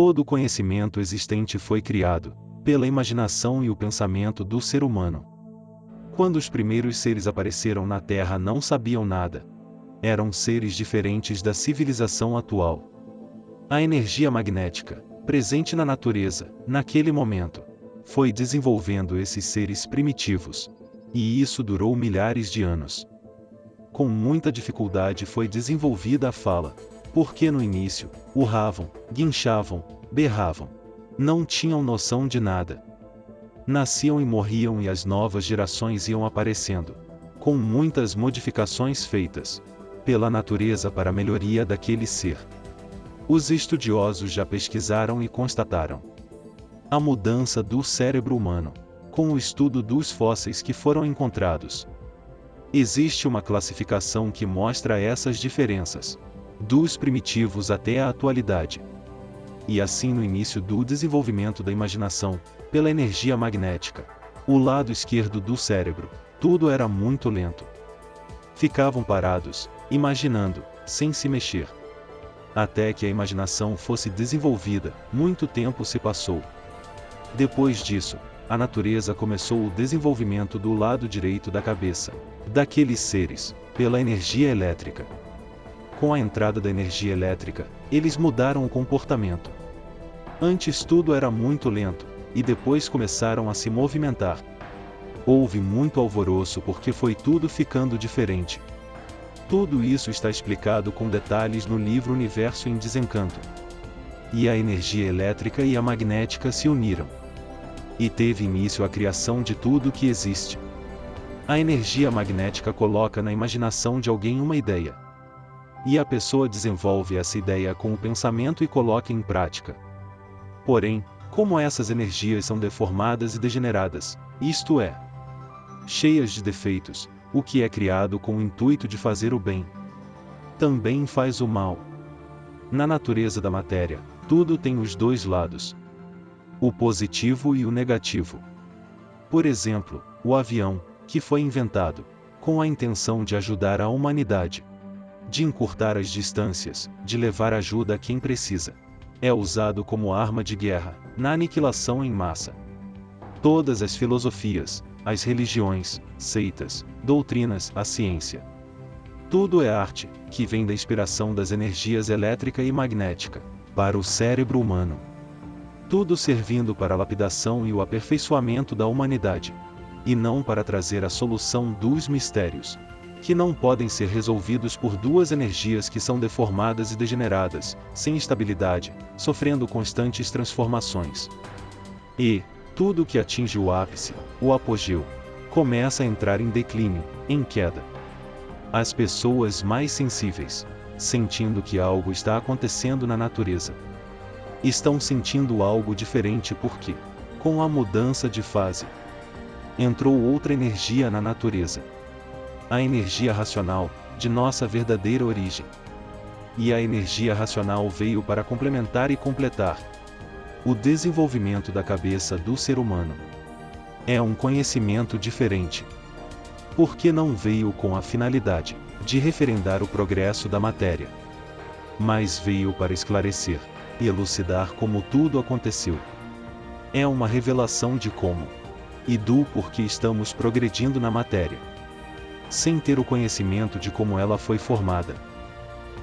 Todo o conhecimento existente foi criado pela imaginação e o pensamento do ser humano. Quando os primeiros seres apareceram na Terra, não sabiam nada. Eram seres diferentes da civilização atual. A energia magnética, presente na natureza, naquele momento, foi desenvolvendo esses seres primitivos. E isso durou milhares de anos. Com muita dificuldade foi desenvolvida a fala, porque no início, urravam, guinchavam, berravam. Não tinham noção de nada. Nasciam e morriam e as novas gerações iam aparecendo, com muitas modificações feitas pela natureza para a melhoria daquele ser. Os estudiosos já pesquisaram e constataram a mudança do cérebro humano, com o estudo dos fósseis que foram encontrados. Existe uma classificação que mostra essas diferenças, dos primitivos até a atualidade. E assim, no início do desenvolvimento da imaginação, pela energia magnética, o lado esquerdo do cérebro, tudo era muito lento. Ficavam parados, imaginando, sem se mexer. Até que a imaginação fosse desenvolvida, muito tempo se passou. Depois disso, a natureza começou o desenvolvimento do lado direito da cabeça, daqueles seres, pela energia elétrica. Com a entrada da energia elétrica, eles mudaram o comportamento. Antes tudo era muito lento, e depois começaram a se movimentar. Houve muito alvoroço porque foi tudo ficando diferente. Tudo isso está explicado com detalhes no livro Universo em Desencanto. E a energia elétrica e a magnética se uniram. E teve início a criação de tudo que existe. A energia magnética coloca na imaginação de alguém uma ideia. E a pessoa desenvolve essa ideia com o pensamento e coloca em prática. Porém, como essas energias são deformadas e degeneradas, isto é, cheias de defeitos, o que é criado com o intuito de fazer o bem, também faz o mal. Na natureza da matéria, tudo tem os dois lados, o positivo e o negativo. Por exemplo, o avião, que foi inventado com a intenção de ajudar a humanidade, de encurtar as distâncias, de levar ajuda a quem precisa, é usado como arma de guerra, na aniquilação em massa. Todas as filosofias, as religiões, seitas, doutrinas, a ciência. Tudo é arte, que vem da inspiração das energias elétrica e magnética, para o cérebro humano. Tudo servindo para a lapidação e o aperfeiçoamento da humanidade, e não para trazer a solução dos mistérios, que não podem ser resolvidos por duas energias que são deformadas e degeneradas, sem estabilidade, sofrendo constantes transformações. E tudo que atinge o ápice, o apogeu, começa a entrar em declínio, em queda. As pessoas mais sensíveis, sentindo que algo está acontecendo na natureza, estão sentindo algo diferente porque, com a mudança de fase, entrou outra energia na natureza. A energia racional, de nossa verdadeira origem. E a energia racional veio para complementar e completar o desenvolvimento da cabeça do ser humano. É um conhecimento diferente, porque não veio com a finalidade de referendar o progresso da matéria, mas veio para esclarecer e elucidar como tudo aconteceu. É uma revelação de como e do porquê estamos progredindo na matéria, sem ter o conhecimento de como ela foi formada.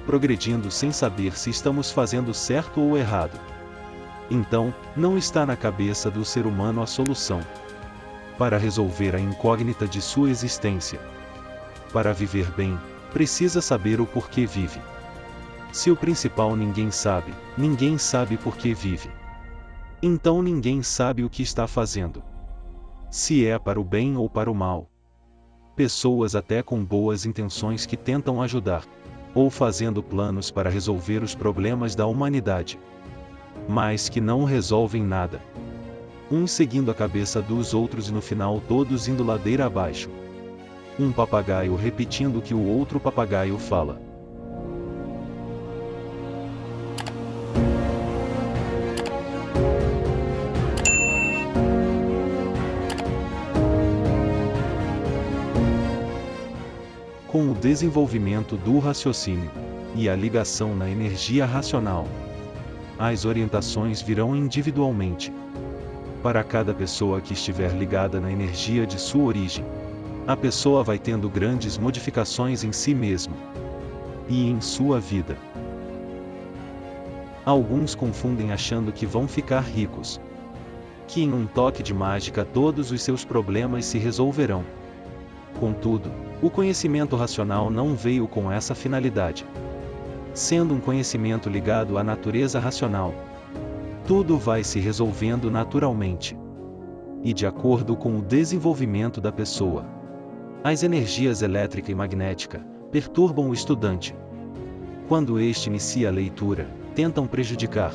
Progredindo sem saber se estamos fazendo certo ou errado. Então, não está na cabeça do ser humano a solução para resolver a incógnita de sua existência. Para viver bem, precisa saber o porquê vive. Se o principal ninguém sabe por que vive. Então ninguém sabe o que está fazendo. Se é para o bem ou para o mal. Pessoas até com boas intenções que tentam ajudar, ou fazendo planos para resolver os problemas da humanidade, mas que não resolvem nada. Uns seguindo a cabeça dos outros e no final todos indo ladeira abaixo. Um papagaio repetindo o que o outro papagaio fala. Com o desenvolvimento do raciocínio, e a ligação na energia racional, As orientações virão individualmente. Para cada pessoa que estiver ligada na energia de sua origem, a pessoa vai tendo grandes modificações em si mesmo e em sua vida. Alguns confundem achando que vão ficar ricos, que em um toque de mágica todos os seus problemas se resolverão. Contudo, o conhecimento racional não veio com essa finalidade. Sendo um conhecimento ligado à natureza racional, tudo vai se resolvendo naturalmente e de acordo com o desenvolvimento da pessoa. As energias elétrica e magnética perturbam o estudante. Quando este inicia a leitura, tentam prejudicar,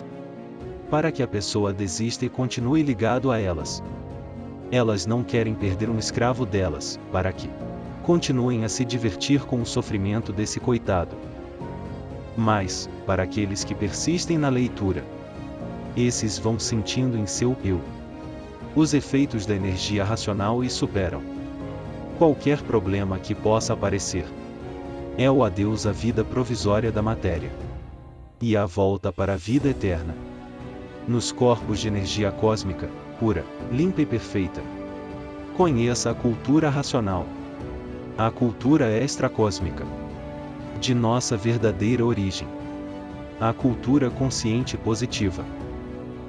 para que a pessoa desista e continue ligado a elas. Elas não querem perder um escravo delas, para que continuem a se divertir com o sofrimento desse coitado. Mas, para aqueles que persistem na leitura, esses vão sentindo em seu eu os efeitos da energia racional e superam qualquer problema que possa aparecer. É o adeus à vida provisória da matéria e a volta para a vida eterna nos corpos de energia cósmica, pura, limpa e perfeita. Conheça a cultura racional, a cultura extracósmica de nossa verdadeira origem, a cultura consciente positiva,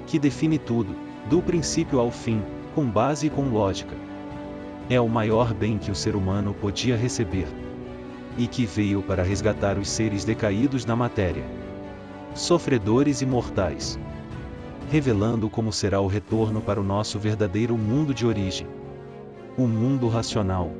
que define tudo, do princípio ao fim, com base e com lógica. É o maior bem que o ser humano podia receber, e que veio para resgatar os seres decaídos na matéria, sofredores e mortais, revelando como será o retorno para o nosso verdadeiro mundo de origem, o mundo racional.